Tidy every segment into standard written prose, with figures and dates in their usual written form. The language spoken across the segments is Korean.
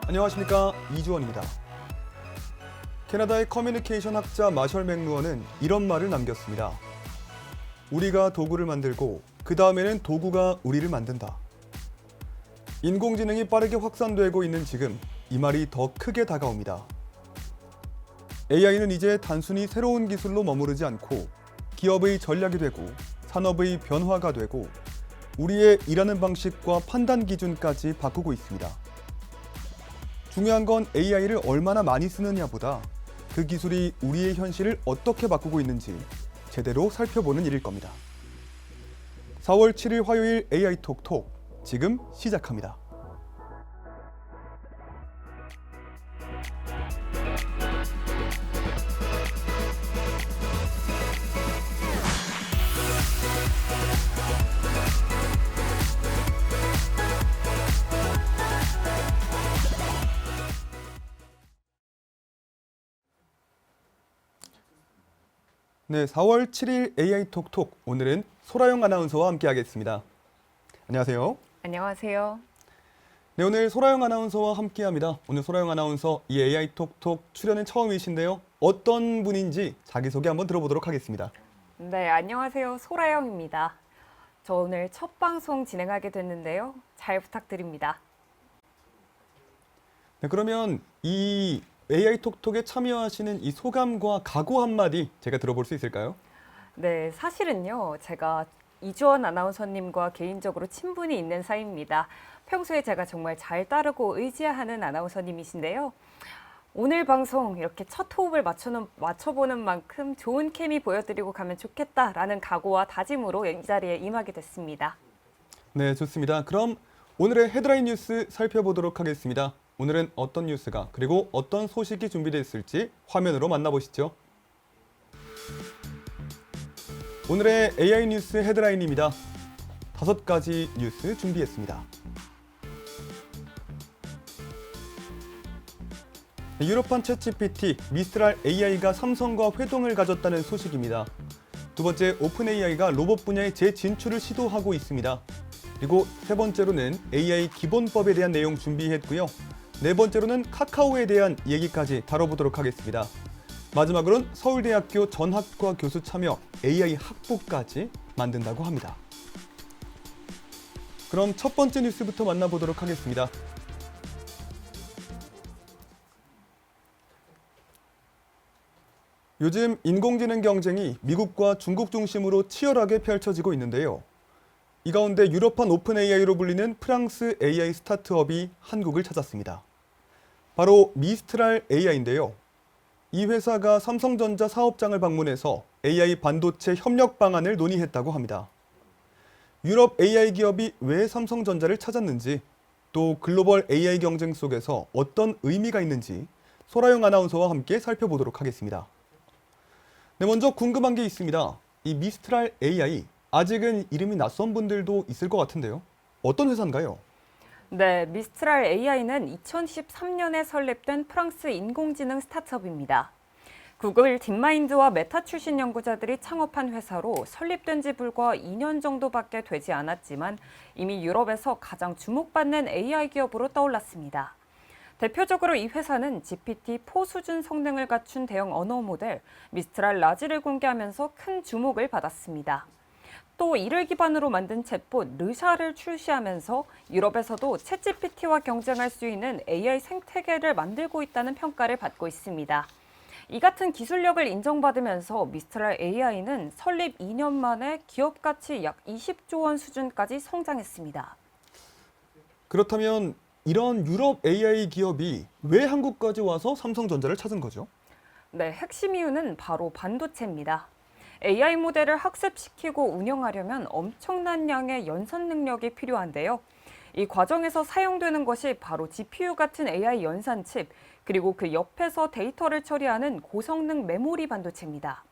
안녕하십니까, 이주원입니다. 캐나다의 커뮤니케이션 학자 마셜 맥루어는 이런 말을 남겼습니다. 우리가 도구를 만들고 그 다음에는 도구가 우리를 만든다. 인공지능이 빠르게 확산되고 있는 지금 이 말이 더 크게 다가옵니다. AI는 이제 단순히 새로운 기술로 머무르지 않고 기업의 전략이 되고 산업의 변화가 되고 우리의 일하는 방식과 판단 기준까지 바꾸고 있습니다. 중요한 건 AI를 얼마나 많이 쓰느냐보다 그 기술이 우리의 현실을 어떻게 바꾸고 있는지 제대로 살펴보는 일일 겁니다. 4월 7일 화요일 AI 톡톡 지금 시작합니다. 네, 4월 7일 AI 톡톡 오늘은 소라영 아나운서와 함께하겠습니다. 안녕하세요. 안녕하세요. 네, 오늘 소라영 아나운서와 함께합니다. 오늘 소라영 아나운서 이 AI 톡톡 출연은 처음이신데요. 어떤 분인지 자기소개 한번 들어보도록 하겠습니다. 네, 안녕하세요. 소라영입니다. 저 오늘 첫 방송 진행하게 됐는데요. 잘 부탁드립니다. 네, 그러면 이 AI 톡톡에 참여하시는 이 소감과 각오 한마디 제가 들어볼 수 있을까요? 네, 사실은요. 제가 이주원 아나운서님과 개인적으로 친분이 있는 사이입니다. 평소에 제가 정말 잘 따르고 의지하는 아나운서님이신데요. 오늘 방송 이렇게 첫 호흡을 맞춰보는 만큼 좋은 케미 보여드리고 가면 좋겠다라는 각오와 다짐으로 이 자리에 임하게 됐습니다. 네, 좋습니다. 그럼 오늘의 헤드라인 뉴스 살펴보도록 하겠습니다. 오늘은 어떤 뉴스가 그리고 어떤 소식이 준비되어 있을지 화면으로 만나보시죠. 오늘의 AI 뉴스 헤드라인입니다. 5가지 뉴스 준비했습니다. 유럽판 챗GPT 미스트랄 AI가 삼성과 회동을 가졌다는 소식입니다. 두 번째, 오픈 AI가 로봇 분야의 재진출을 시도하고 있습니다. 그리고 세 번째로는 AI 기본법에 대한 내용 준비했고요. 네 번째로는 카카오에 대한 얘기까지 다뤄보도록 하겠습니다. 마지막으로는 서울대학교 전학과 교수 참여 AI 학부까지 만든다고 합니다. 그럼 첫 번째 뉴스부터 만나보도록 하겠습니다. 요즘 인공지능 경쟁이 미국과 중국 중심으로 치열하게 펼쳐지고 있는데요. 이 가운데 유럽판 오픈 AI로 불리는 프랑스 AI 스타트업이 한국을 찾았습니다. 바로 미스트랄 AI인데요. 이 회사가 삼성전자 사업장을 방문해서 AI 반도체 협력 방안을 논의했다고 합니다. 유럽 AI 기업이 왜 삼성전자를 찾았는지, 또 글로벌 AI 경쟁 속에서 어떤 의미가 있는지 소라영 아나운서와 함께 살펴보도록 하겠습니다. 네, 먼저 궁금한 게 있습니다. 이 미스트랄 AI, 아직은 이름이 낯선 분들도 있을 것 같은데요. 어떤 회사인가요? 네, 미스트랄 AI는 2013년에 설립된 프랑스 인공지능 스타트업입니다. 구글 딥마인드와 메타 출신 연구자들이 창업한 회사로 설립된 지 불과 2년 정도밖에 되지 않았지만 이미 유럽에서 가장 주목받는 AI 기업으로 떠올랐습니다. 대표적으로 이 회사는 GPT-4 수준 성능을 갖춘 대형 언어 모델 미스트랄 라지를 공개하면서 큰 주목을 받았습니다. 또 이를 기반으로 만든 챗봇 르샤를 출시하면서 유럽에서도 챗GPT와 경쟁할 수 있는 AI 생태계를 만들고 있다는 평가를 받고 있습니다. 이 같은 기술력을 인정받으면서 미스트랄 AI는 설립 2년 만에 기업 가치 약 20조 원 수준까지 성장했습니다. 그렇다면 이런 유럽 AI 기업이 왜 한국까지 와서 삼성전자를 찾은 거죠? 네, 핵심 이유는 바로 반도체입니다. AI 모델을 학습시키고 운영하려면 엄청난 양의 연산 능력이 필요한데요. 이 과정에서 사용되는 것이 바로 GPU 같은 AI 연산 칩, 그리고 그 옆에서 데이터를 처리하는 고성능 메모리 반도체입니다.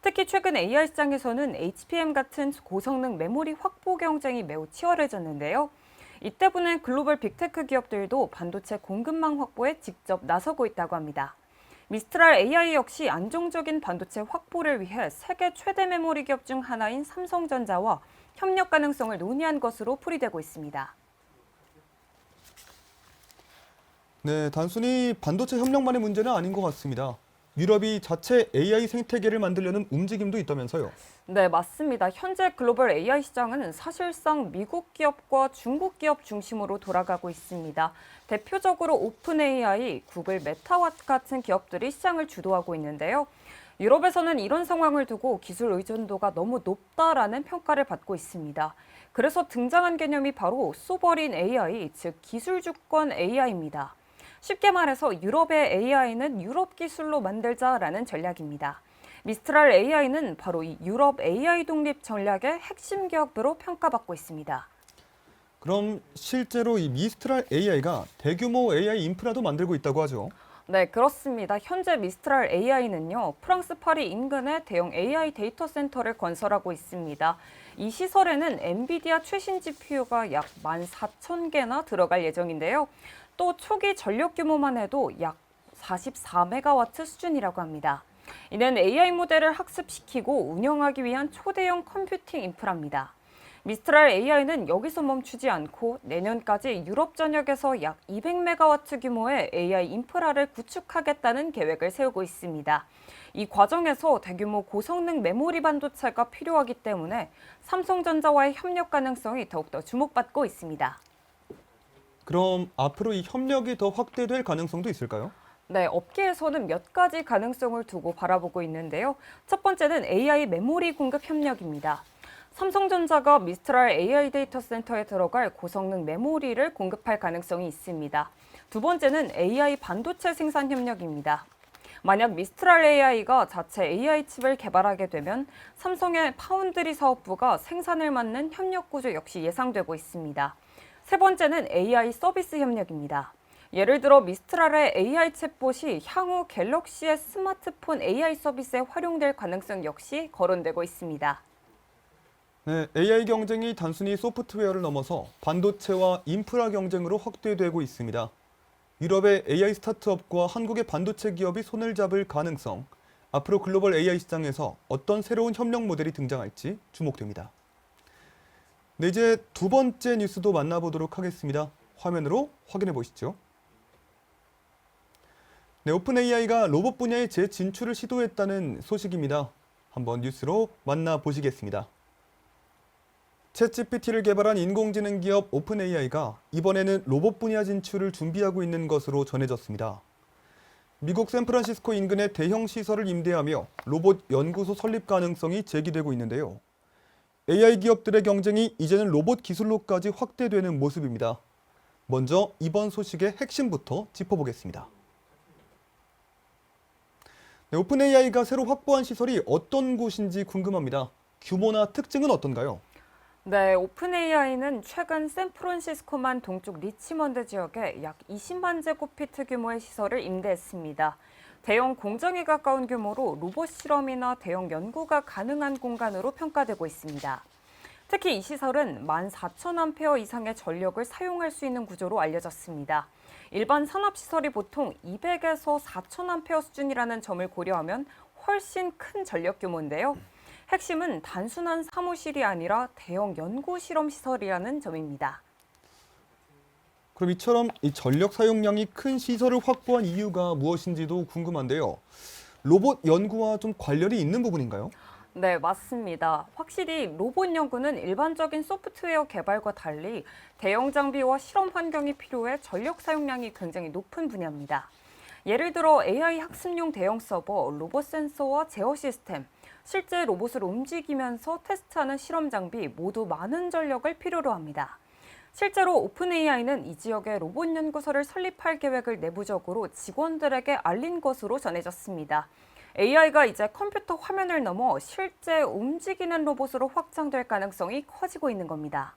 특히 최근 AI 시장에서는 HBM 같은 고성능 메모리 확보 경쟁이 매우 치열해졌는데요. 이 때문에 글로벌 빅테크 기업들도 반도체 공급망 확보에 직접 나서고 있다고 합니다. 미스트랄 AI 역시 안정적인 반도체 확보를 위해 세계 최대 메모리 기업 중 하나인 삼성전자와 협력 가능성을 논의한 것으로 풀이되고 있습니다. 네, 단순히 반도체 협력만의 문제는 아닌 것 같습니다. 유럽이 자체 AI 생태계를 만들려는 움직임도 있다면서요. 네, 맞습니다. 현재 글로벌 AI 시장은 사실상 미국 기업과 중국 기업 중심으로 돌아가고 있습니다. 대표적으로 오픈 AI, 구글, 메타와 같은 기업들이 시장을 주도하고 있는데요. 유럽에서는 이런 상황을 두고 기술 의존도가 너무 높다라는 평가를 받고 있습니다. 그래서 등장한 개념이 바로 소버린 AI, 즉 기술 주권 AI입니다. 쉽게 말해서 유럽의 AI는 유럽 기술로 만들자라는 전략입니다. 미스트랄 AI는 바로 이 유럽 AI 독립 전략의 핵심 기업으로 평가받고 있습니다. 그럼 실제로 이 미스트랄 AI가 대규모 AI 인프라도 만들고 있다고 하죠. 네, 그렇습니다. 현재 미스트랄 AI는요, 프랑스 파리 인근에 대형 AI 데이터 센터를 건설하고 있습니다. 이 시설에는 엔비디아 최신 GPU가 약 14,000개나 들어갈 예정인데요. 또 초기 전력 규모만 해도 약 44메가와트 수준이라고 합니다. 이는 AI 모델을 학습시키고 운영하기 위한 초대형 컴퓨팅 인프라입니다. 미스트랄 AI는 여기서 멈추지 않고 내년까지 유럽 전역에서 약 200메가와트 규모의 AI 인프라를 구축하겠다는 계획을 세우고 있습니다. 이 과정에서 대규모 고성능 메모리 반도체가 필요하기 때문에 삼성전자와의 협력 가능성이 더욱더 주목받고 있습니다. 그럼 앞으로 이 협력이 더 확대될 가능성도 있을까요? 네, 업계에서는 몇 가지 가능성을 두고 바라보고 있는데요. 첫 번째는 AI 메모리 공급 협력입니다. 삼성전자가 미스트랄 AI 데이터 센터에 들어갈 고성능 메모리를 공급할 가능성이 있습니다. 두 번째는 AI 반도체 생산 협력입니다. 만약 미스트랄 AI가 자체 AI 칩을 개발하게 되면 삼성의 파운드리 사업부가 생산을 맡는 협력 구조 역시 예상되고 있습니다. 세 번째는 AI 서비스 협력입니다. 예를 들어 미스트랄의 AI 챗봇이 향후 갤럭시의 스마트폰 AI 서비스에 활용될 가능성 역시 거론되고 있습니다. 네, AI 경쟁이 단순히 소프트웨어를 넘어서 반도체와 인프라 경쟁으로 확대되고 있습니다. 유럽의 AI 스타트업과 한국의 반도체 기업이 손을 잡을 가능성, 앞으로 글로벌 AI 시장에서 어떤 새로운 협력 모델이 등장할지 주목됩니다. 네, 이제 두 번째 뉴스도 만나보도록 하겠습니다. 화면으로 확인해 보시죠. 네, 오픈 AI가 로봇 분야에 재진출을 시도했다는 소식입니다. 한번 뉴스로 만나보시겠습니다. 챗GPT를 개발한 인공지능 기업 오픈 AI가 이번에는 로봇 분야 진출을 준비하고 있는 것으로 전해졌습니다. 미국 샌프란시스코 인근의 대형 시설을 임대하며 로봇 연구소 설립 가능성이 제기되고 있는데요. AI 기업들의 경쟁이 이제는 로봇 기술로까지 확대되는 모습입니다. 먼저 이번 소식의 핵심부터 짚어보겠습니다. 네, 오픈 AI가 새로 확보한 시설이 어떤 곳인지 궁금합니다. 규모나 특징은 어떤가요? 네, 오픈 AI는 최근 샌프란시스코만 동쪽 리치먼드 지역에 약 20만 제곱피트 규모의 시설을 임대했습니다. 대형 공장에 가까운 규모로 로봇 실험이나 대형 연구가 가능한 공간으로 평가되고 있습니다. 특히 이 시설은 14,000A 이상의 전력을 사용할 수 있는 구조로 알려졌습니다. 일반 산업시설이 보통 200에서 4,000A 수준이라는 점을 고려하면 훨씬 큰 전력 규모인데요. 핵심은 단순한 사무실이 아니라 대형 연구 실험 시설이라는 점입니다. 그럼 이처럼 이 전력 사용량이 큰 시설을 확보한 이유가 무엇인지도 궁금한데요. 로봇 연구와 좀 관련이 있는 부분인가요? 네, 맞습니다. 확실히 로봇 연구는 일반적인 소프트웨어 개발과 달리 대형 장비와 실험 환경이 필요해 전력 사용량이 굉장히 높은 분야입니다. 예를 들어 AI 학습용 대형 서버, 로봇 센서와 제어 시스템, 실제 로봇을 움직이면서 테스트하는 실험 장비 모두 많은 전력을 필요로 합니다. 실제로 오픈 AI는 이 지역에 로봇 연구소를 설립할 계획을 내부적으로 직원들에게 알린 것으로 전해졌습니다. AI가 이제 컴퓨터 화면을 넘어 실제 움직이는 로봇으로 확장될 가능성이 커지고 있는 겁니다.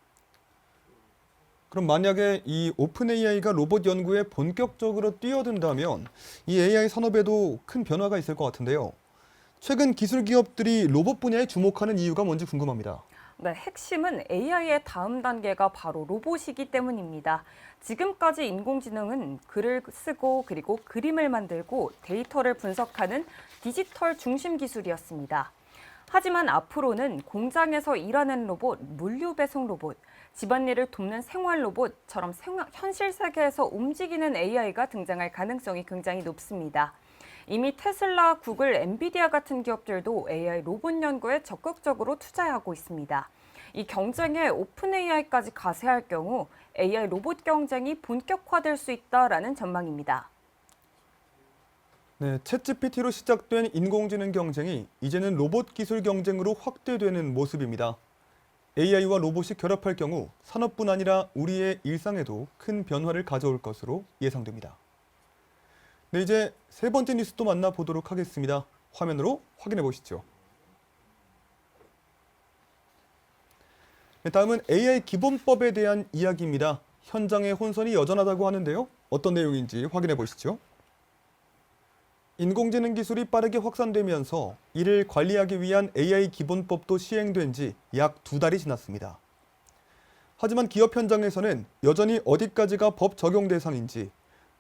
그럼 만약에 이 오픈 AI가 로봇 연구에 본격적으로 뛰어든다면 이 AI 산업에도 큰 변화가 있을 것 같은데요. 최근 기술 기업들이 로봇 분야에 주목하는 이유가 뭔지 궁금합니다. 네, 핵심은 AI의 다음 단계가 바로 로봇이기 때문입니다. 지금까지 인공지능은 글을 쓰고 그리고 그림을 만들고 데이터를 분석하는 디지털 중심 기술이었습니다. 하지만 앞으로는 공장에서 일하는 로봇, 물류 배송 로봇, 집안일을 돕는 생활 로봇처럼 현실 세계에서 움직이는 AI가 등장할 가능성이 굉장히 높습니다. 이미 테슬라, 구글, 엔비디아 같은 기업들도 AI 로봇 연구에 적극적으로 투자하고 있습니다. 이 경쟁에 오픈 AI까지 가세할 경우 AI 로봇 경쟁이 본격화될 수 있다라는 전망입니다. 네, 챗GPT로 시작된 인공지능 경쟁이 이제는 로봇 기술 경쟁으로 확대되는 모습입니다. AI와 로봇이 결합할 경우 산업뿐 아니라 우리의 일상에도 큰 변화를 가져올 것으로 예상됩니다. 네, 이제 세 번째 뉴스도 만나보도록 하겠습니다. 화면으로 확인해 보시죠. 네, 다음은 AI 기본법에 대한 이야기입니다. 현장의 혼선이 여전하다고 하는데요. 어떤 내용인지 확인해 보시죠. 인공지능 기술이 빠르게 확산되면서 이를 관리하기 위한 AI 기본법도 시행된 지 약 2달이 지났습니다. 하지만 기업 현장에서는 여전히 어디까지가 법 적용 대상인지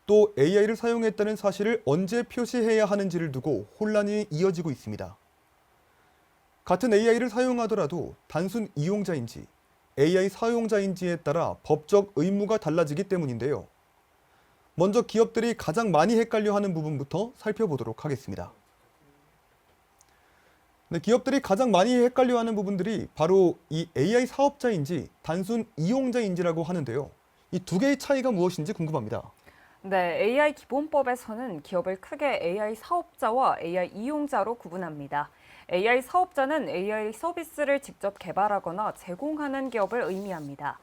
또 AI를 사용했다는 사실을 언제 표시해야 하는지를 두고 혼란이 이어지고 있습니다. 같은 AI를 사용하더라도 단순 이용자인지 AI 사용자인지에 따라 법적 의무가 달라지기 때문인데요. 먼저 기업들이 가장 많이 헷갈려하는 부분부터 살펴보도록 하겠습니다. 네, 기업들이 가장 많이 헷갈려하는 부분들이 바로 이 AI 사업자인지 단순 이용자인지라고 하는데요. 이 두 개의 차이가 무엇인지 궁금합니다. 네, AI 기본법에서는 기업을 크게 AI 사업자와 AI 이용자로 구분합니다. AI 사업자는 AI 서비스를 직접 개발하거나 제공하는 기업을 의미합니다.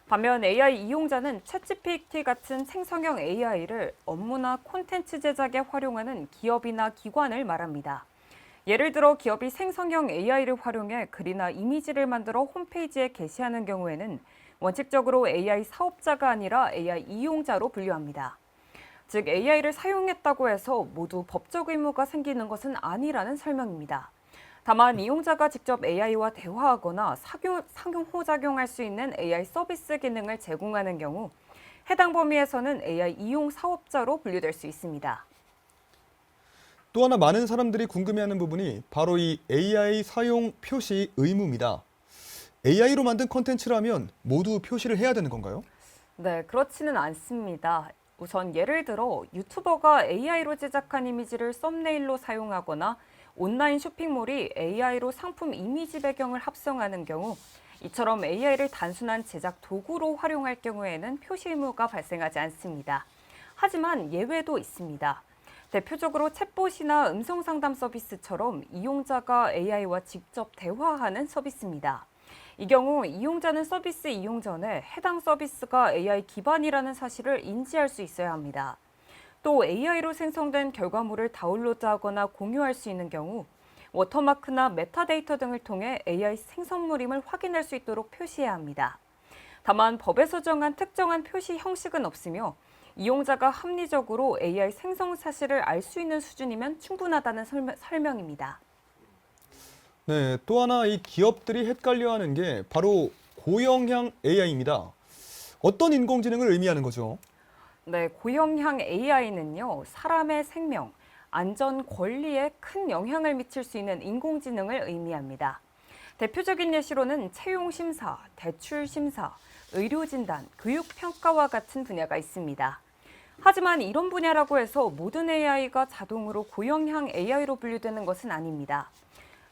반면 AI 이용자는 챗GPT 같은 생성형 AI를 업무나 콘텐츠 제작에 활용하는 기업이나 기관을 말합니다. 예를 들어 기업이 생성형 AI를 활용해 글이나 이미지를 만들어 홈페이지에 게시하는 경우에는 원칙적으로 AI 사업자가 아니라 AI 이용자로 분류합니다. 즉 AI를 사용했다고 해서 모두 법적 의무가 생기는 것은 아니라는 설명입니다. 다만 이용자가 직접 AI와 대화하거나 상호작용할 수 있는 AI 서비스 기능을 제공하는 경우 해당 범위에서는 AI 이용 사업자로 분류될 수 있습니다. 또 하나 많은 사람들이 궁금해하는 부분이 바로 이 AI 사용 표시 의무입니다. AI로 만든 콘텐츠라면 모두 표시를 해야 되는 건가요? 네, 그렇지는 않습니다. 우선 예를 들어 유튜버가 AI로 제작한 이미지를 썸네일로 사용하거나 온라인 쇼핑몰이 AI로 상품 이미지 배경을 합성하는 경우 이처럼 AI를 단순한 제작 도구로 활용할 경우에는 표시 의무가 발생하지 않습니다. 하지만 예외도 있습니다. 대표적으로 챗봇이나 음성 상담 서비스처럼 이용자가 AI와 직접 대화하는 서비스입니다. 이 경우 이용자는 서비스 이용 전에 해당 서비스가 AI 기반이라는 사실을 인지할 수 있어야 합니다. 또 AI로 생성된 결과물을 다운로드하거나 공유할 수 있는 경우 워터마크나 메타데이터 등을 통해 AI 생성물임을 확인할 수 있도록 표시해야 합니다. 다만 법에서 정한 특정한 표시 형식은 없으며 이용자가 합리적으로 AI 생성 사실을 알 수 있는 수준이면 충분하다는 설명입니다. 네, 또 하나 이 기업들이 헷갈려하는 게 바로 고영향 AI입니다. 어떤 인공지능을 의미하는 거죠? 네, 고영향 AI는요, 사람의 생명, 안전, 권리에 큰 영향을 미칠 수 있는 인공지능을 의미합니다. 대표적인 예시로는 채용 심사, 대출 심사, 의료 진단, 교육 평가와 같은 분야가 있습니다. 하지만 이런 분야라고 해서 모든 AI가 자동으로 고영향 AI로 분류되는 것은 아닙니다.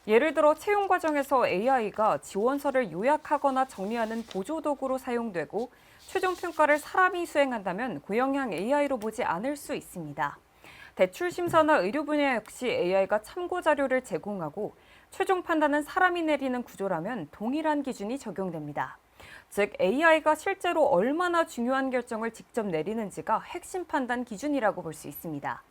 예를 들어 채용 과정에서 AI가 지원서를 요약하거나 정리하는 보조도구로 사용되고 최종 평가를 사람이 수행한다면 고영향 AI로 보지 않을 수 있습니다. 대출 심사나 의료 분야 역시 AI가 참고 자료를 제공하고 최종 판단은 사람이 내리는 구조라면 동일한 기준이 적용됩니다. 즉 AI가 실제로 얼마나 중요한 결정을 직접 내리는지가 핵심 판단 기준이라고 볼 수 있습니다.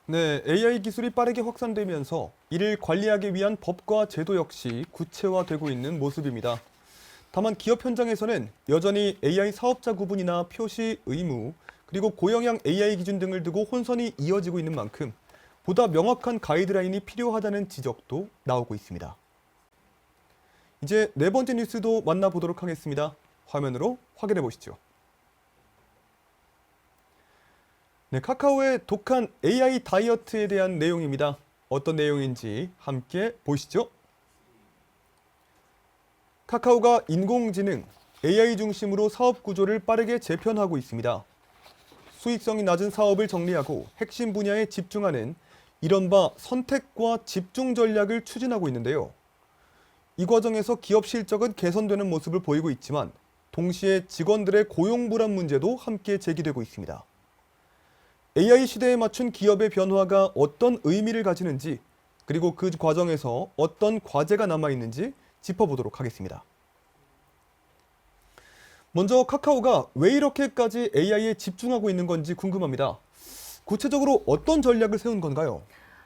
네, AI 기술이 빠르게 확산되면서 이를 관리하기 위한 법과 제도 역시 구체화되고 있는 모습입니다. 다만 기업 현장에서는 여전히 AI 사업자 구분이나 표시 의무, 그리고 고영향 AI 기준 등을 두고 혼선이 이어지고 있는 만큼 보다 명확한 가이드라인이 필요하다는 지적도 나오고 있습니다. 이제 네 번째 뉴스도 만나보도록 하겠습니다. 화면으로 확인해 보시죠. 네, 카카오의 독한 AI 다이어트에 대한 내용입니다. 어떤 내용인지 함께 보시죠. 카카오가 인공지능, AI 중심으로 사업 구조를 빠르게 재편하고 있습니다. 수익성이 낮은 사업을 정리하고 핵심 분야에 집중하는 이른바 선택과 집중 전략을 추진하고 있는데요. 이 과정에서 기업 실적은 개선되는 모습을 보이고 있지만 동시에 직원들의 고용 불안 문제도 함께 제기되고 있습니다. AI 시대에 맞춘 기업의 변화가 어떤 의미를 가지는지, 그리고 그 과정에서 어떤 과제가 남아있는지 짚어보도록 하겠습니다. 먼저 카카오가 왜 이렇게까지 AI에 집중하고 있는 건지 궁금합니다. 구체적으로 어떤 전략을 세운 건가요?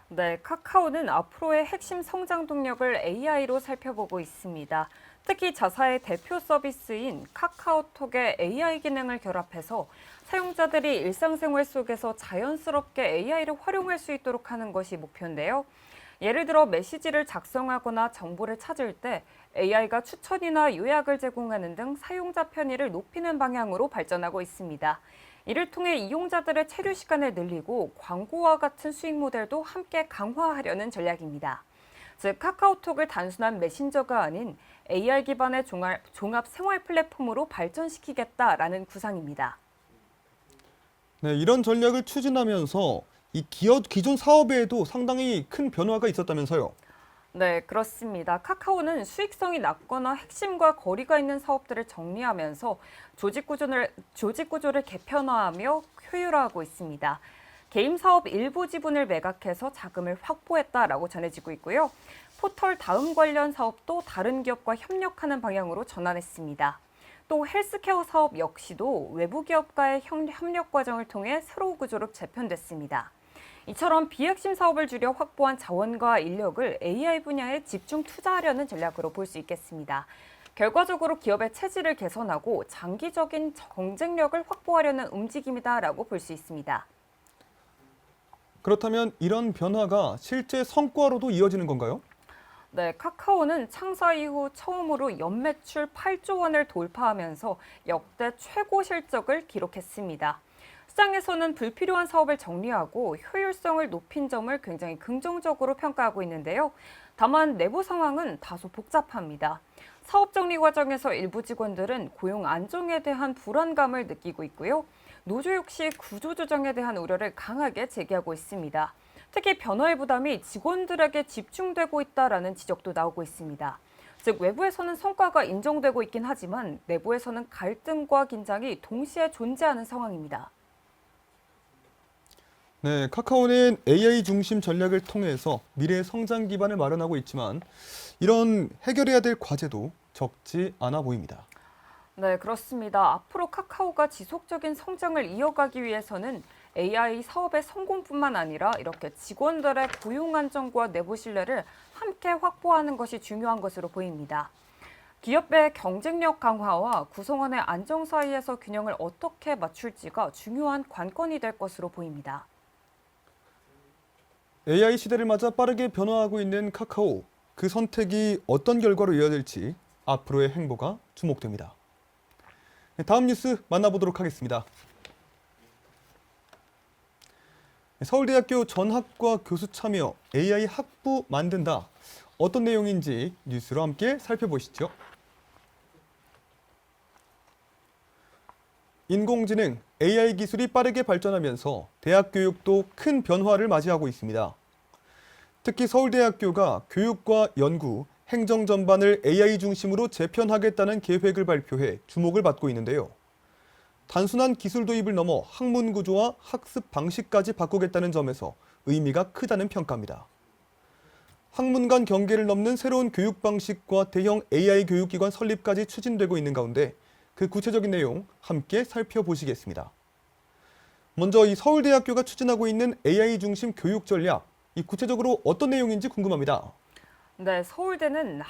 네, 카카오는 앞으로의 핵심 성장 동력을 AI로 살펴보고 있습니다. 특히 자사의 대표 서비스인 카카오톡의 AI 기능을 결합해서 사용자들이 일상생활 속에서 자연스럽게 AI를 활용할 수 있도록 하는 것이 목표인데요. 예를 들어 메시지를 작성하거나 정보를 찾을 때 AI가 추천이나 요약을 제공하는 등 사용자 편의를 높이는 방향으로 발전하고 있습니다. 이를 통해 이용자들의 체류 시간을 늘리고 광고와 같은 수익 모델도 함께 강화하려는 전략입니다. 즉, 카카오톡을 단순한 메신저가 아닌 AI 기반의 종합 생활 플랫폼으로 발전시키겠다라는 구상입니다. 네, 이런 전략을 추진하면서 이 기업 기존 사업에도 상당히 큰 변화가 있었다면서요. 네, 그렇습니다. 카카오는 수익성이 낮거나 핵심과 거리가 있는 사업들을 정리하면서 조직 구조를 개편화하며 효율화하고 있습니다. 게임 사업 일부 지분을 매각해서 자금을 확보했다라고 전해지고 있고요. 포털 다음 관련 사업도 다른 기업과 협력하는 방향으로 전환했습니다. 또 헬스케어 사업 역시도 외부 기업과의 협력 과정을 통해 새로운 구조로 재편됐습니다. 이처럼 비핵심 사업을 줄여 확보한 자원과 인력을 AI 분야에 집중 투자하려는 전략으로 볼 수 있겠습니다. 결과적으로 기업의 체질을 개선하고 장기적인 경쟁력을 확보하려는 움직임이다라고 볼 수 있습니다. 그렇다면 이런 변화가 실제 성과로도 이어지는 건가요? 네, 카카오는 창사 이후 처음으로 연매출 8조 원을 돌파하면서 역대 최고 실적을 기록했습니다. 시장에서는 불필요한 사업을 정리하고 효율성을 높인 점을 굉장히 긍정적으로 평가하고 있는데요. 다만 내부 상황은 다소 복잡합니다. 사업 정리 과정에서 일부 직원들은 고용 안정에 대한 불안감을 느끼고 있고요. 노조 역시 구조 조정에 대한 우려를 강하게 제기하고 있습니다. 특히 변화의 부담이 직원들에게 집중되고 있다라는 지적도 나오고 있습니다. 즉, 외부에서는 성과가 인정되고 있긴 하지만 내부에서는 갈등과 긴장이 동시에 존재하는 상황입니다. 네, 카카오는 AI 중심 전략을 통해서 미래의 성장 기반을 마련하고 있지만 이런 해결해야 될 과제도 적지 않아 보입니다. 네, 그렇습니다. 앞으로 카카오가 지속적인 성장을 이어가기 위해서는 AI 사업의 성공뿐만 아니라 이렇게 직원들의 고용 안정과 내부 신뢰를 함께 확보하는 것이 중요한 것으로 보입니다. 기업의 경쟁력 강화와 구성원의 안정 사이에서 균형을 어떻게 맞출지가 중요한 관건이 될 것으로 보입니다. AI 시대를 맞아 빠르게 변화하고 있는 카카오. 그 선택이 어떤 결과로 이어질지 앞으로의 행보가 주목됩니다. 네, 다음 뉴스 만나보도록 하겠습니다. 서울대학교 전학과 교수 참여 AI 학부 만든다. 어떤 내용인지 뉴스로 함께 살펴보시죠. 인공지능, AI 기술이 빠르게 발전하면서 대학 교육도 큰 변화를 맞이하고 있습니다. 특히 서울대학교가 교육과 연구, 행정 전반을 AI 중심으로 재편하겠다는 계획을 발표해 주목을 받고 있는데요. 단순한 기술 도입을 넘어 학문 구조와 학습 방식까지 바꾸겠다는 점에서 의미가 크다는 평가입니다. 학문 간 경계를 넘는 새로운 교육 방식과 대형 AI 교육기관 설립까지 추진되고 있는 가운데 그 구체적인 내용 함께 살펴보시겠습니다. 먼저 이 서울대학교가 추진하고 있는 AI 중심 교육 전략, 이 구체적으로 어떤 내용인지 궁금합니다. 네, 서울대는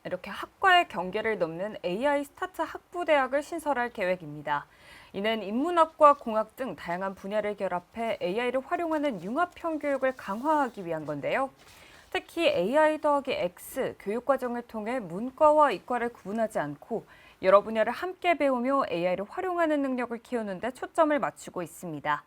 이렇게 학과의 경계를 넘는 AI 스타트 학부대학을 신설할 계획입니다. 이는 인문학과 공학 등 다양한 분야를 결합해 AI를 활용하는 융합형 교육을 강화하기 위한 건데요. 특히 AI 더하기 X 교육과정을 통해 문과와 이과를 구분하지 않고 여러 분야를 함께 배우며 AI를 활용하는 능력을 키우는 데 초점을 맞추고 있습니다.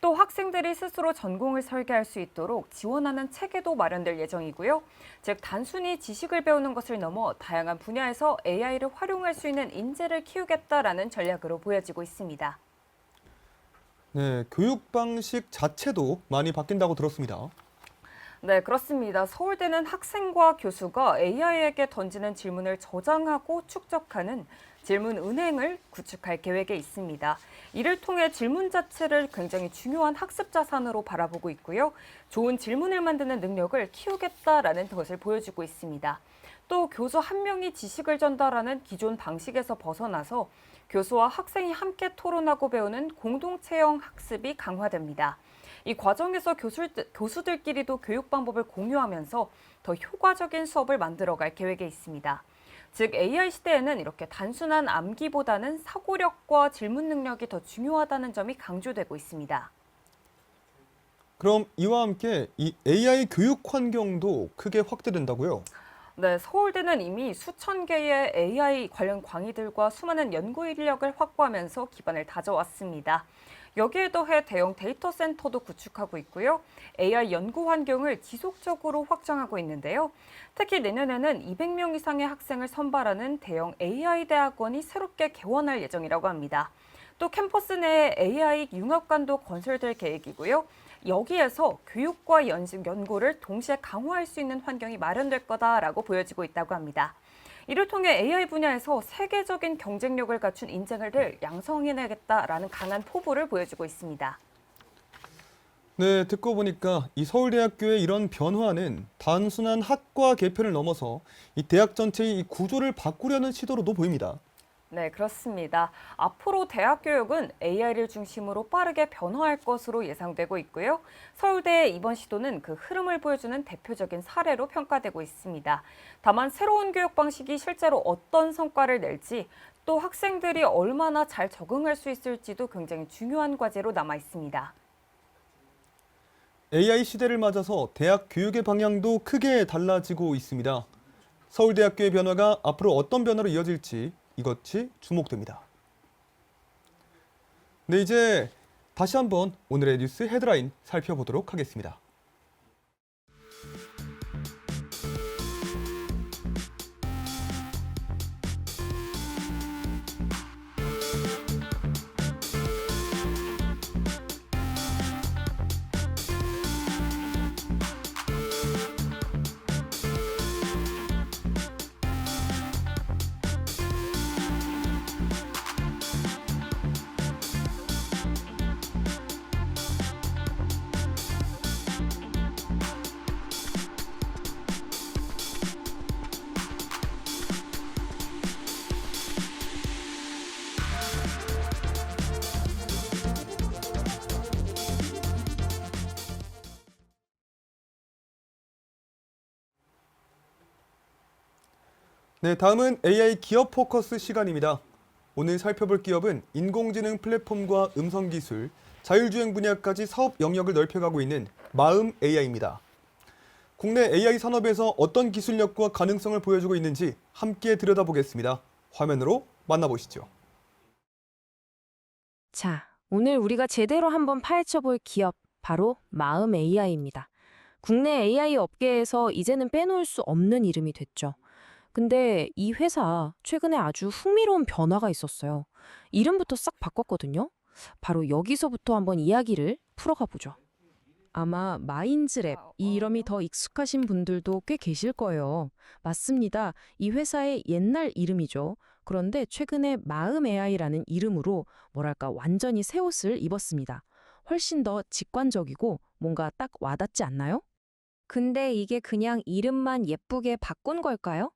또 학생들이 스스로 전공을 설계할 수 있도록 지원하는 체계도 마련될 예정이고요. 즉 단순히 지식을 배우는 것을 넘어 다양한 분야에서 AI를 활용할 수 있는 인재를 키우겠다라는 전략으로 보여지고 있습니다. 네, 교육 방식 자체도 많이 바뀐다고 들었습니다. 네, 그렇습니다. 서울대는 학생과 교수가 AI에게 던지는 질문을 저장하고 축적하는 질문 은행을 구축할 계획에 있습니다. 이를 통해 질문 자체를 굉장히 중요한 학습 자산으로 바라보고 있고요. 좋은 질문을 만드는 능력을 키우겠다라는 것을 보여주고 있습니다. 또 교수 한 명이 지식을 전달하는 기존 방식에서 벗어나서 교수와 학생이 함께 토론하고 배우는 공동체형 학습이 강화됩니다. 이 과정에서 교수들끼리도 교육 방법을 공유하면서 더 효과적인 수업을 만들어갈 계획에 있습니다. 즉 AI 시대에는 이렇게 단순한 암기보다는 사고력과 질문 능력이 더 중요하다는 점이 강조되고 있습니다. 그럼 이와 함께 이 AI 교육 환경도 크게 확대된다고요? 네, 서울대는 이미 수천 개의 AI 관련 강의들과 수많은 연구 인력을 확보하면서 기반을 다져왔습니다. 여기에 더해 대형 데이터 센터도 구축하고 있고요. AI 연구 환경을 지속적으로 확장하고 있는데요. 특히 내년에는 200명 이상의 학생을 선발하는 대형 AI 대학원이 새롭게 개원할 예정이라고 합니다. 또 캠퍼스 내에 AI 융합관도 건설될 계획이고요. 여기에서 교육과 연구를 동시에 강화할 수 있는 환경이 마련될 거다라고 보여지고 있다고 합니다. 이를 통해 AI 분야에서 세계적인 경쟁력을 갖춘 인재를 양성해내겠다라는 강한 포부를 보여주고 있습니다. 네, 듣고 보니까 이 서울대학교의 이런 변화는 단순한 학과 개편을 넘어서 이 대학 전체의 이 구조를 바꾸려는 시도로도 보입니다. 네, 그렇습니다. 앞으로 대학 교육은 AI를 중심으로 빠르게 변화할 것으로 예상되고 있고요. 서울대의 이번 시도는 그 흐름을 보여주는 대표적인 사례로 평가되고 있습니다. 다만 새로운 교육 방식이 실제로 어떤 성과를 낼지 또 학생들이 얼마나 잘 적응할 수 있을지도 굉장히 중요한 과제로 남아 있습니다. AI 시대를 맞아서 대학 교육의 방향도 크게 달라지고 있습니다. 서울대학교의 변화가 앞으로 어떤 변화로 이어질지 이것이 주목됩니다. 네, 이제 다시 한번 오늘의 뉴스 헤드라인 살펴보도록 하겠습니다. 네, 다음은 AI 기업 포커스 시간입니다. 오늘 살펴볼 기업은 인공지능 플랫폼과 음성기술, 자율주행 분야까지 사업 영역을 넓혀가고 있는 마음 AI입니다. 국내 AI 산업에서 어떤 기술력과 가능성을 보여주고 있는지 함께 들여다보겠습니다. 화면으로 만나보시죠. 자, 오늘 우리가 제대로 한번 파헤쳐 볼 기업, 바로 마음 AI입니다. 국내 AI 업계에서 이제는 빼놓을 수 없는 이름이 됐죠. 근데 이 회사 최근에 아주 흥미로운 변화가 있었어요. 이름부터 싹 바꿨거든요. 바로 여기서부터 한번 이야기를 풀어가 보죠. 아마 마인즈랩 이 이름이 더 익숙하신 분들도 꽤 계실 거예요. 맞습니다. 이 회사의 옛날 이름이죠. 그런데 최근에 마음 AI라는 이름으로 뭐랄까 완전히 새 옷을 입었습니다. 훨씬 더 직관적이고 뭔가 딱 와닿지 않나요? 근데 이게 그냥 이름만 예쁘게 바꾼 걸까요?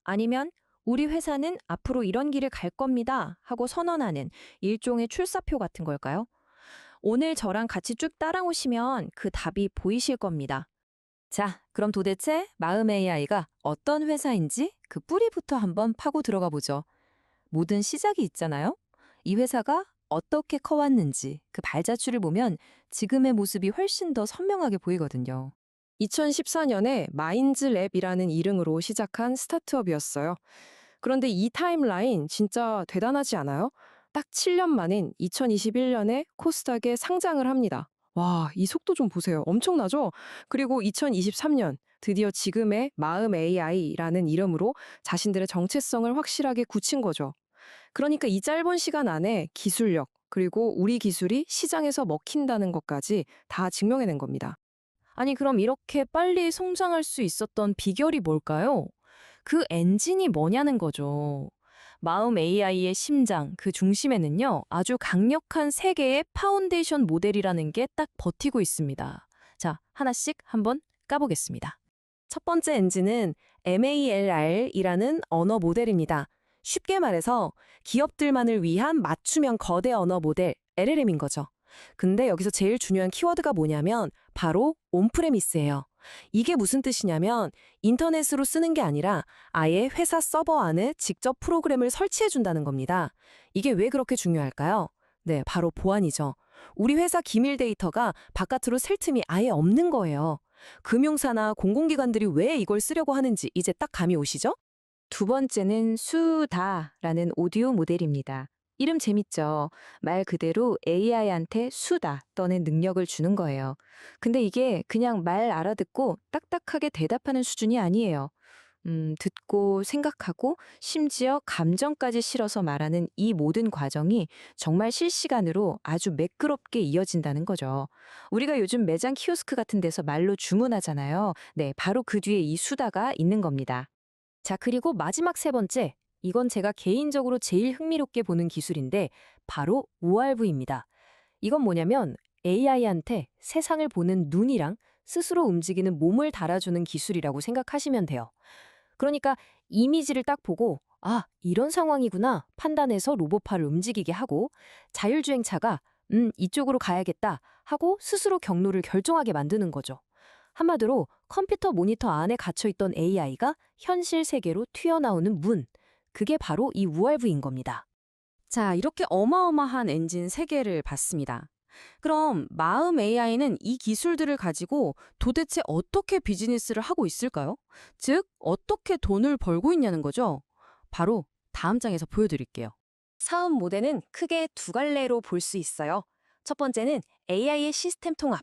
아니면 우리 회사는 앞으로 이런 길을 갈 겁니다 하고 선언하는 일종의 출사표 같은 걸까요? 오늘 저랑 같이 쭉 따라오시면 그 답이 보이실 겁니다. 자, 그럼 도대체 마음 AI가 어떤 회사인지 그 뿌리부터 한번 파고 들어가 보죠. 모든 시작이 있잖아요. 이 회사가 어떻게 커왔는지 그 발자취를 보면 지금의 모습이 훨씬 더 선명하게 보이거든요. 2014년에 마인즈랩이라는 이름으로 시작한 스타트업이었어요. 그런데 이 타임라인 진짜 대단하지 않아요? 딱 7년 만인 2021년에 코스닥에 상장을 합니다. 와, 이 속도 좀 보세요. 엄청나죠? 그리고 2023년 드디어 지금의 마음 AI라는 이름으로 자신들의 정체성을 확실하게 굳힌 거죠. 그러니까 이 짧은 시간 안에 기술력, 그리고 우리 기술이 시장에서 먹힌다는 것까지 다 증명해낸 겁니다. 아니, 그럼 이렇게 빨리 성장할 수 있었던 비결이 뭘까요? 그 엔진이 뭐냐는 거죠. 마음 AI의 심장, 그 중심에는요, 아주 강력한 세 개의 파운데이션 모델이라는 게 딱 버티고 있습니다. 자, 하나씩 한번 까보겠습니다. 첫 번째 엔진은 MALR이라는 언어 모델입니다. 쉽게 말해서 기업들만을 위한 맞춤형 거대 언어 모델, LLM인 거죠. 근데 여기서 제일 중요한 키워드가 뭐냐면 바로 온프레미스예요. 이게 무슨 뜻이냐면 인터넷으로 쓰는 게 아니라 아예 회사 서버 안에 직접 프로그램을 설치해 준다는 겁니다. 이게 왜 그렇게 중요할까요? 네, 바로 보안이죠. 우리 회사 기밀 데이터가 바깥으로 셀 틈이 아예 없는 거예요. 금융사나 공공기관들이 왜 이걸 쓰려고 하는지 이제 딱 감이 오시죠? 두 번째는 수다라는 오디오 모델입니다. 이름 재밌죠? 말 그대로 AI한테 수다 떠는 능력을 주는 거예요. 근데 이게 그냥 말 알아듣고 딱딱하게 대답하는 수준이 아니에요. 듣고 생각하고 심지어 감정까지 실어서 말하는 이 모든 과정이 정말 실시간으로 아주 매끄럽게 이어진다는 거죠. 우리가 요즘 매장 키오스크 같은 데서 말로 주문하잖아요. 네, 바로 그 뒤에 이 수다가 있는 겁니다. 자, 그리고 마지막 세 번째. 이건 제가 개인적으로 제일 흥미롭게 보는 기술인데 바로 ORV입니다. 이건 뭐냐면 AI한테 세상을 보는 눈이랑 스스로 움직이는 몸을 달아주는 기술이라고 생각하시면 돼요. 그러니까 이미지를 딱 보고 아, 이런 상황이구나 판단해서 로봇파를 움직이게 하고 자율주행차가 이쪽으로 가야겠다 하고 스스로 경로를 결정하게 만드는 거죠. 한마디로 컴퓨터 모니터 안에 갇혀있던 AI가 현실 세계로 튀어나오는 문, 그게 바로 이 URV인 겁니다. 자, 이렇게 어마어마한 엔진 3개를 봤습니다. 그럼 마음 AI는 이 기술들을 가지고 도대체 어떻게 비즈니스를 하고 있을까요? 즉, 어떻게 돈을 벌고 있냐는 거죠. 바로 다음 장에서 보여드릴게요. 사업 모델은 크게 두 갈래로 볼 수 있어요. 첫 번째는 AI의 시스템 통합.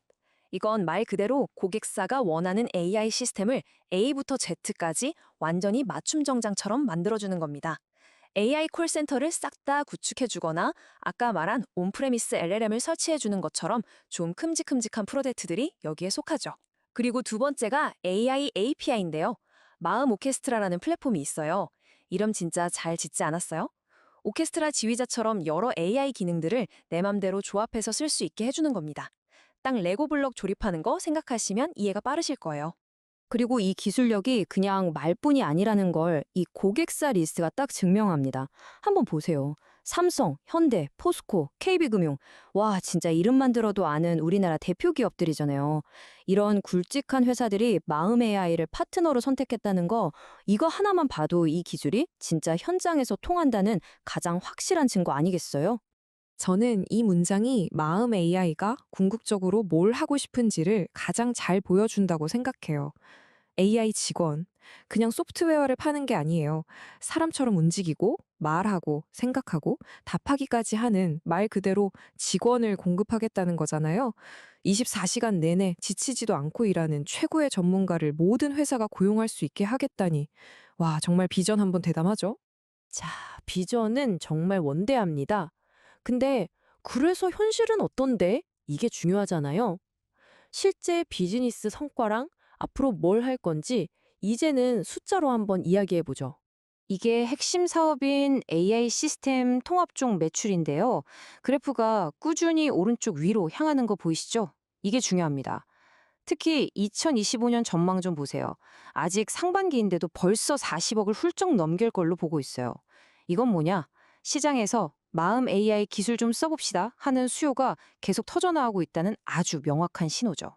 이건 말 그대로 고객사가 원하는 AI 시스템을 A부터 Z까지 완전히 맞춤 정장처럼 만들어주는 겁니다. AI 콜센터를 싹 다 구축해주거나 아까 말한 온프레미스 LLM을 설치해주는 것처럼 좀 큼직큼직한 프로젝트들이 여기에 속하죠. 그리고 두 번째가 AI API인데요. 마음 오케스트라라는 플랫폼이 있어요. 이름 진짜 잘 짓지 않았어요? 오케스트라 지휘자처럼 여러 AI 기능들을 내 맘대로 조합해서 쓸 수 있게 해주는 겁니다. 딱 레고 블록 조립하는 거 생각하시면 이해가 빠르실 거예요. 그리고 이 기술력이 그냥 말뿐이 아니라는 걸 이 고객사 리스트가 딱 증명합니다. 한번 보세요. 삼성, 현대, 포스코, KB금융. 와, 진짜 이름만 들어도 아는 우리나라 대표 기업들이잖아요. 이런 굵직한 회사들이 마음 AI를 파트너로 선택했다는 거, 이거 하나만 봐도 이 기술이 진짜 현장에서 통한다는 가장 확실한 증거 아니겠어요? 저는 이 문장이 마음 AI가 궁극적으로 뭘 하고 싶은지를 가장 잘 보여준다고 생각해요. AI 직원, 그냥 소프트웨어를 파는 게 아니에요. 사람처럼 움직이고, 말하고, 생각하고, 답하기까지 하는 말 그대로 직원을 공급하겠다는 거잖아요. 24시간 내내 지치지도 않고 일하는 최고의 전문가를 모든 회사가 고용할 수 있게 하겠다니. 와, 정말 비전 한번 대담하죠? 자, 비전은 정말 원대합니다. 근데 그래서 현실은 어떤데? 이게 중요하잖아요. 실제 비즈니스 성과랑 앞으로 뭘 할 건지 이제는 숫자로 한번 이야기해 보죠. 이게 핵심 사업인 AI 시스템 통합종 매출인데요. 그래프가 꾸준히 오른쪽 위로 향하는 거 보이시죠? 이게 중요합니다. 특히 2025년 전망 좀 보세요. 아직 상반기인데도 벌써 40억을 훌쩍 넘길 걸로 보고 있어요. 이건 뭐냐? 시장에서 마음 AI 기술 좀 써봅시다 하는 수요가 계속 터져나오고 있다는 아주 명확한 신호죠.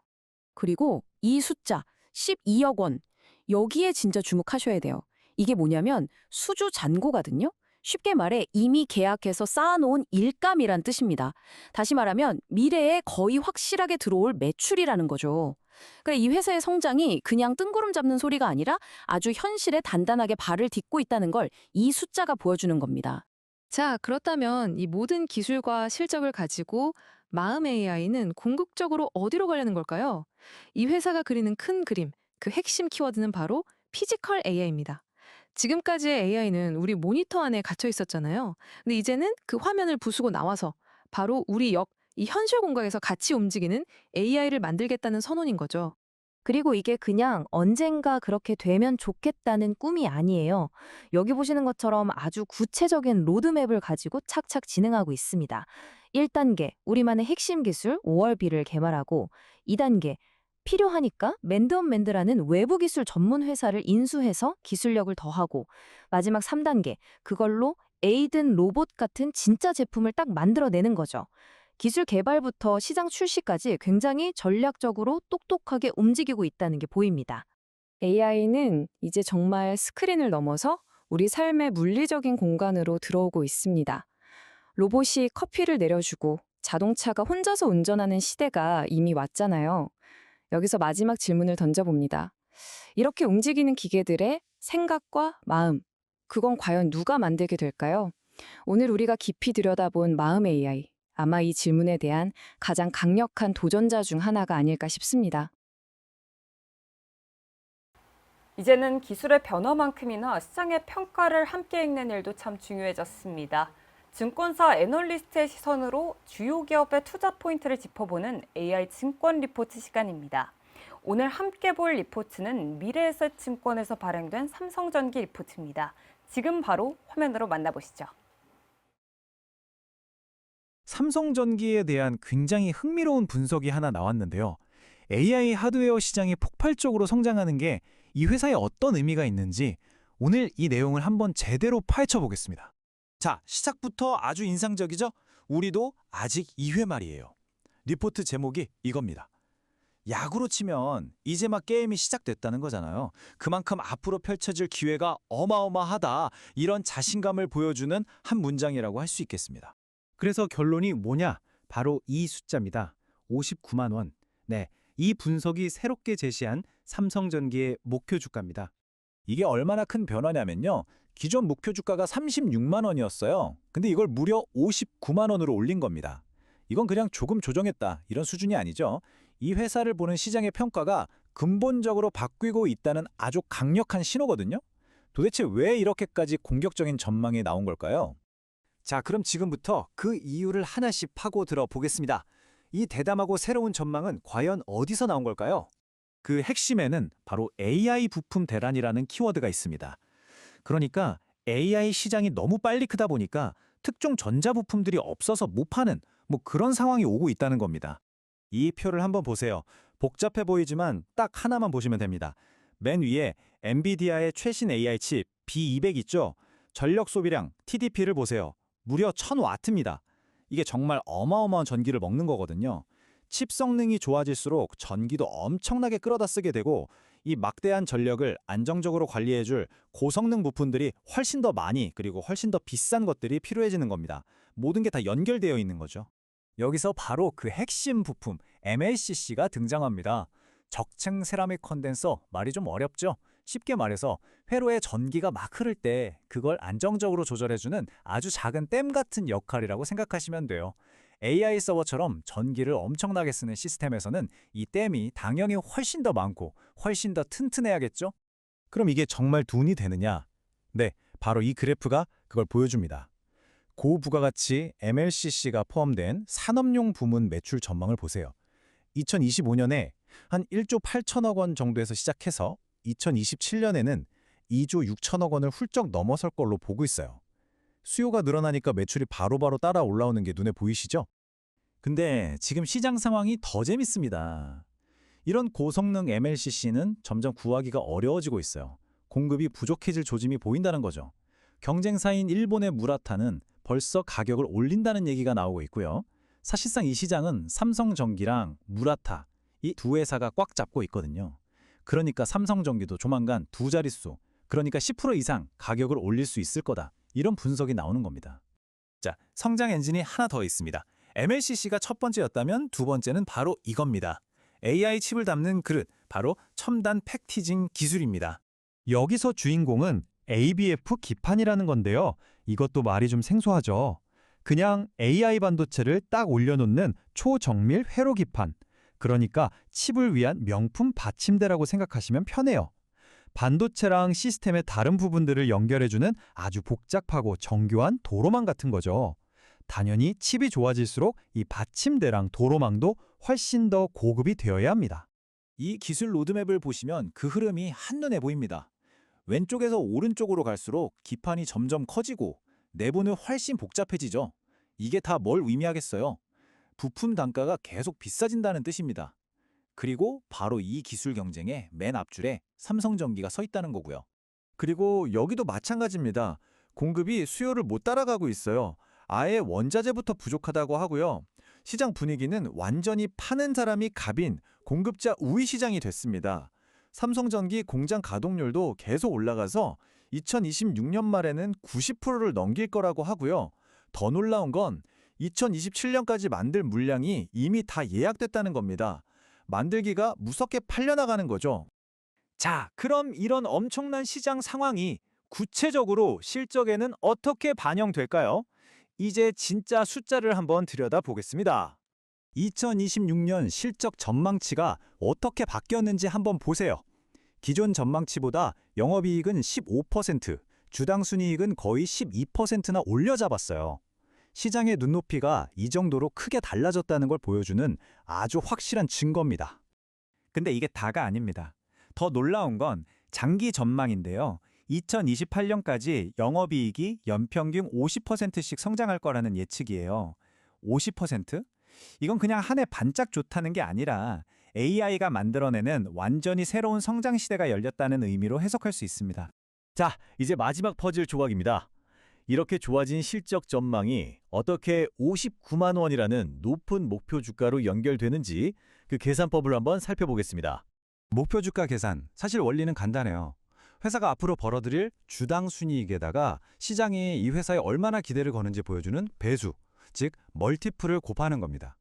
그리고 이 숫자 12억 원, 여기에 진짜 주목하셔야 돼요. 이게 뭐냐면 수주 잔고거든요. 쉽게 말해 이미 계약해서 쌓아놓은 일감이란 뜻입니다. 다시 말하면 미래에 거의 확실하게 들어올 매출이라는 거죠. 그러니까 이 회사의 성장이 그냥 뜬구름 잡는 소리가 아니라 아주 현실에 단단하게 발을 딛고 있다는 걸 이 숫자가 보여주는 겁니다. 자, 그렇다면 이 모든 기술과 실적을 가지고 마음 AI는 궁극적으로 어디로 가려는 걸까요? 이 회사가 그리는 큰 그림, 그 핵심 키워드는 바로 피지컬 AI입니다. 지금까지의 AI는 우리 모니터 안에 갇혀 있었잖아요. 근데 이제는 그 화면을 부수고 나와서 바로 우리 이 현실 공간에서 같이 움직이는 AI를 만들겠다는 선언인 거죠. 그리고 이게 그냥 언젠가 그렇게 되면 좋겠다는 꿈이 아니에요. 여기 보시는 것처럼 아주 구체적인 로드맵을 가지고 착착 진행하고 있습니다. 1단계, 우리만의 핵심 기술 5월비를 개발하고 2단계, 필요하니까 맨드업맨드라는 외부 기술 전문 회사를 인수해서 기술력을 더하고 마지막 3단계, 그걸로 에이든 로봇 같은 진짜 제품을 딱 만들어내는 거죠. 기술 개발부터 시장 출시까지 굉장히 전략적으로 똑똑하게 움직이고 있다는 게 보입니다. AI는 이제 정말 스크린을 넘어서 우리 삶의 물리적인 공간으로 들어오고 있습니다. 로봇이 커피를 내려주고 자동차가 혼자서 운전하는 시대가 이미 왔잖아요. 여기서 마지막 질문을 던져봅니다. 이렇게 움직이는 기계들의 생각과 마음, 그건 과연 누가 만들게 될까요? 오늘 우리가 깊이 들여다본 마음 AI, 아마 이 질문에 대한 가장 강력한 도전자 중 하나가 아닐까 싶습니다. 이제는 기술의 변화만큼이나 시장의 평가를 함께 읽는 일도 참 중요해졌습니다. 증권사 애널리스트의 시선으로 주요 기업의 투자 포인트를 짚어보는 AI 증권 리포트 시간입니다. 오늘 함께 볼 리포트는 미래에셋증권에서 발행된 삼성전기 리포트입니다. 지금 바로 화면으로 만나보시죠. 삼성전기에 대한 굉장히 흥미로운 분석이 하나 나왔는데요. AI 하드웨어 시장이 폭발적으로 성장하는 게 이 회사에 어떤 의미가 있는지 오늘 이 내용을 한번 제대로 파헤쳐 보겠습니다. 자, 시작부터 아주 인상적이죠? 우리도 아직 2회 말이에요. 리포트 제목이 이겁니다. 야구로 치면 이제 막 게임이 시작됐다는 거잖아요. 그만큼 앞으로 펼쳐질 기회가 어마어마하다. 이런 자신감을 보여주는 한 문장이라고 할 수 있겠습니다. 그래서 결론이 뭐냐? 바로 이 숫자입니다. 59만 원. 네, 이 분석이 새롭게 제시한 삼성전기의 목표 주가입니다. 이게 얼마나 큰 변화냐면요. 기존 목표 주가가 36만 원이었어요. 근데 이걸 무려 59만 원으로 올린 겁니다. 이건 그냥 조금 조정했다 이런 수준이 아니죠. 이 회사를 보는 시장의 평가가 근본적으로 바뀌고 있다는 아주 강력한 신호거든요. 도대체 왜 이렇게까지 공격적인 전망이 나온 걸까요? 자, 그럼 지금부터 그 이유를 하나씩 파고 들어보겠습니다. 이 대담하고 새로운 전망은 과연 어디서 나온 걸까요? 그 핵심에는 바로 AI 부품 대란이라는 키워드가 있습니다. 그러니까 AI 시장이 너무 빨리 크다 보니까 특정 전자부품들이 없어서 못 파는 그런 상황이 오고 있다는 겁니다. 이 표를 한번 보세요. 복잡해 보이지만 딱 하나만 보시면 됩니다. 맨 위에 엔비디아의 최신 AI 칩 B200 있죠? 전력 소비량 TDP를 보세요. 무려 1000W입니다. 이게 정말 어마어마한 전기를 먹는 거거든요. 칩 성능이 좋아질수록 전기도 엄청나게 끌어다 쓰게 되고 이 막대한 전력을 안정적으로 관리해줄 고성능 부품들이 훨씬 더 많이 그리고 훨씬 더 비싼 것들이 필요해지는 겁니다. 모든 게 다 연결되어 있는 거죠. 여기서 바로 그 핵심 부품 MLCC가 등장합니다. 적층 세라믹 컨덴서, 말이 좀 어렵죠? 쉽게 말해서 회로에 전기가 막 흐를 때 그걸 안정적으로 조절해주는 아주 작은 댐 같은 역할이라고 생각하시면 돼요. AI 서버처럼 전기를 엄청나게 쓰는 시스템에서는 이 댐이 당연히 훨씬 더 많고 훨씬 더 튼튼해야겠죠? 그럼 이게 정말 돈이 되느냐? 네, 바로 이 그래프가 그걸 보여줍니다. 고부가가치 MLCC가 포함된 산업용 부문 매출 전망을 보세요. 2025년에 한 1조 8천억 원 정도에서 시작해서 2027년에는 2조 6천억 원을 훌쩍 넘어설 걸로 보고 있어요. 수요가 늘어나니까 매출이 바로바로 따라 올라오는 게 눈에 보이시죠? 근데 지금 시장 상황이 더 재밌습니다. 이런 고성능 MLCC는 점점 구하기가 어려워지고 있어요. 공급이 부족해질 조짐이 보인다는 거죠. 경쟁사인 일본의 무라타는 벌써 가격을 올린다는 얘기가 나오고 있고요. 사실상 이 시장은 삼성전기랑 무라타, 이 두 회사가 꽉 잡고 있거든요. 그러니까 삼성전기도 조만간 두 자릿수, 그러니까 10% 이상 가격을 올릴 수 있을 거다. 이런 분석이 나오는 겁니다. 자, 성장 엔진이 하나 더 있습니다. MLCC가 첫 번째였다면 두 번째는 바로 이겁니다. AI 칩을 담는 그릇, 바로 첨단 패키징 기술입니다. 여기서 주인공은 ABF 기판이라는 건데요. 이것도 말이 좀 생소하죠. 그냥 AI 반도체를 딱 올려놓는 초정밀 회로 기판. 그러니까 칩을 위한 명품 받침대라고 생각하시면 편해요. 반도체랑 시스템의 다른 부분들을 연결해주는 아주 복잡하고 정교한 도로망 같은 거죠. 당연히 칩이 좋아질수록 이 받침대랑 도로망도 훨씬 더 고급이 되어야 합니다. 이 기술 로드맵을 보시면 그 흐름이 한눈에 보입니다. 왼쪽에서 오른쪽으로 갈수록 기판이 점점 커지고 내부는 훨씬 복잡해지죠. 이게 다 뭘 의미하겠어요? 부품 단가가 계속 비싸진다는 뜻입니다. 그리고 바로 이 기술 경쟁의 맨 앞줄에 삼성전기가 서 있다는 거고요. 그리고 여기도 마찬가지입니다. 공급이 수요를 못 따라가고 있어요. 아예 원자재부터 부족하다고 하고요. 시장 분위기는 완전히 파는 사람이 갑인 공급자 우위 시장이 됐습니다. 삼성전기 공장 가동률도 계속 올라가서 2026년 말에는 90%를 넘길 거라고 하고요. 더 놀라운 건 2027년까지 만들 물량이 이미 다 예약됐다는 겁니다. 만들기가 무섭게 팔려나가는 거죠. 자, 그럼 이런 엄청난 시장 상황이 구체적으로 실적에는 어떻게 반영될까요? 이제 진짜 숫자를 한번 들여다보겠습니다. 2026년 실적 전망치가 어떻게 바뀌었는지 한번 보세요. 기존 전망치보다 영업이익은 15%, 주당 순이익은 거의 12%나 올려잡았어요. 시장의 눈높이가 이 정도로 크게 달라졌다는 걸 보여주는 아주 확실한 증거입니다. 근데 이게 다가 아닙니다. 더 놀라운 건 장기 전망인데요. 2028년까지 영업이익이 연평균 50%씩 성장할 거라는 예측이에요. 50%? 이건 그냥 한 해 반짝 좋다는 게 아니라 AI가 만들어내는 완전히 새로운 성장 시대가 열렸다는 의미로 해석할 수 있습니다. 자, 이제 마지막 퍼즐 조각입니다. 이렇게 좋아진 실적 전망이 어떻게 59만 원이라는 높은 목표 주가로 연결되는지 그 계산법을 한번 살펴보겠습니다. 목표 주가 계산, 사실 원리는 간단해요. 회사가 앞으로 벌어들일 주당 순이익에다가 시장이 이 회사에 얼마나 기대를 거는지 보여주는 배수, 즉 멀티플을 곱하는 겁니다.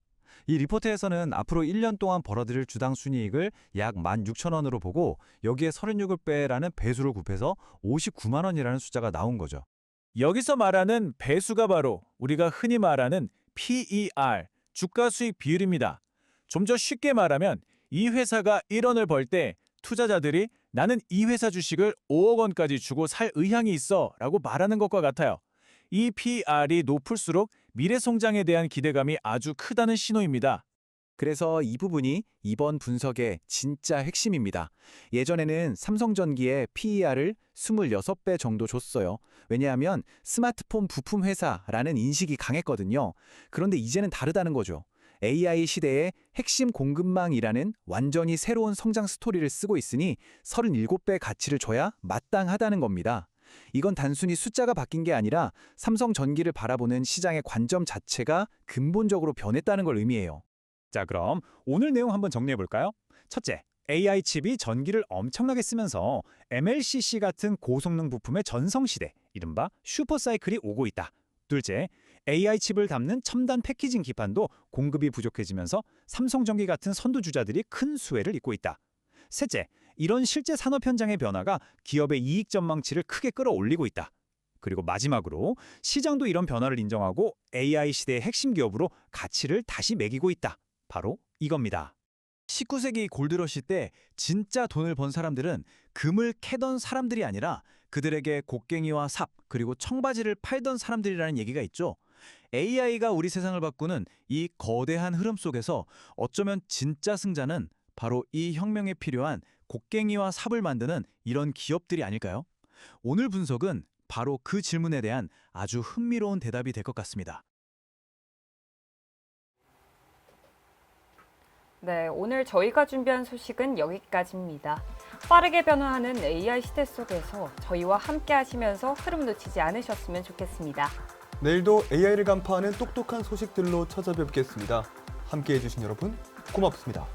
이 리포트에서는 앞으로 1년 동안 벌어들일 주당 순이익을 약 16,000원으로 보고 여기에 36을 빼라는 배수를 곱해서 59만 원이라는 숫자가 나온 거죠. 여기서 말하는 배수가 바로 우리가 흔히 말하는 PER, 주가 수익 비율입니다. 좀 더 쉽게 말하면 이 회사가 1원을 벌 때 투자자들이 나는 이 회사 주식을 5억 원까지 주고 살 의향이 있어 라고 말하는 것과 같아요. 이 PER이 높을수록 미래 성장에 대한 기대감이 아주 크다는 신호입니다. 그래서 이 부분이 이번 분석의 진짜 핵심입니다. 예전에는 삼성전기의 PER을 26배 정도 줬어요. 왜냐하면 스마트폰 부품 회사라는 인식이 강했거든요. 그런데 이제는 다르다는 거죠. AI 시대의 핵심 공급망이라는 완전히 새로운 성장 스토리를 쓰고 있으니 37배 가치를 줘야 마땅하다는 겁니다. 이건 단순히 숫자가 바뀐 게 아니라 삼성전기를 바라보는 시장의 관점 자체가 근본적으로 변했다는 걸 의미해요. 자, 그럼 오늘 내용 한번 정리해볼까요? 첫째, AI 칩이 전기를 엄청나게 쓰면서 MLCC 같은 고성능 부품의 전성시대, 이른바 슈퍼사이클이 오고 있다. 둘째, AI 칩을 담는 첨단 패키징 기판도 공급이 부족해지면서 삼성전기 같은 선두주자들이 큰 수혜를 잇고 있다. 셋째, 이런 실제 산업 현장의 변화가 기업의 이익 전망치를 크게 끌어올리고 있다. 그리고 마지막으로 시장도 이런 변화를 인정하고 AI 시대의 핵심 기업으로 가치를 다시 매기고 있다. 바로 이겁니다. 19세기 골드러시 때 진짜 돈을 번 사람들은 금을 캐던 사람들이 아니라 그들에게 곡괭이와 삽 그리고 청바지를 팔던 사람들이라는 얘기가 있죠. AI가 우리 세상을 바꾸는 이 거대한 흐름 속에서 어쩌면 진짜 승자는 바로 이 혁명에 필요한 곡괭이와 삽을 만드는 이런 기업들이 아닐까요? 오늘 분석은 바로 그 질문에 대한 아주 흥미로운 대답이 될 것 같습니다. 네, 오늘 저희가 준비한 소식은 여기까지입니다. 빠르게 변화하는 AI 시대 속에서 저희와 함께 하시면서 흐름 놓치지 않으셨으면 좋겠습니다. 내일도 AI를 간파하는 똑똑한 소식들로 찾아뵙겠습니다. 함께해 주신 여러분 고맙습니다.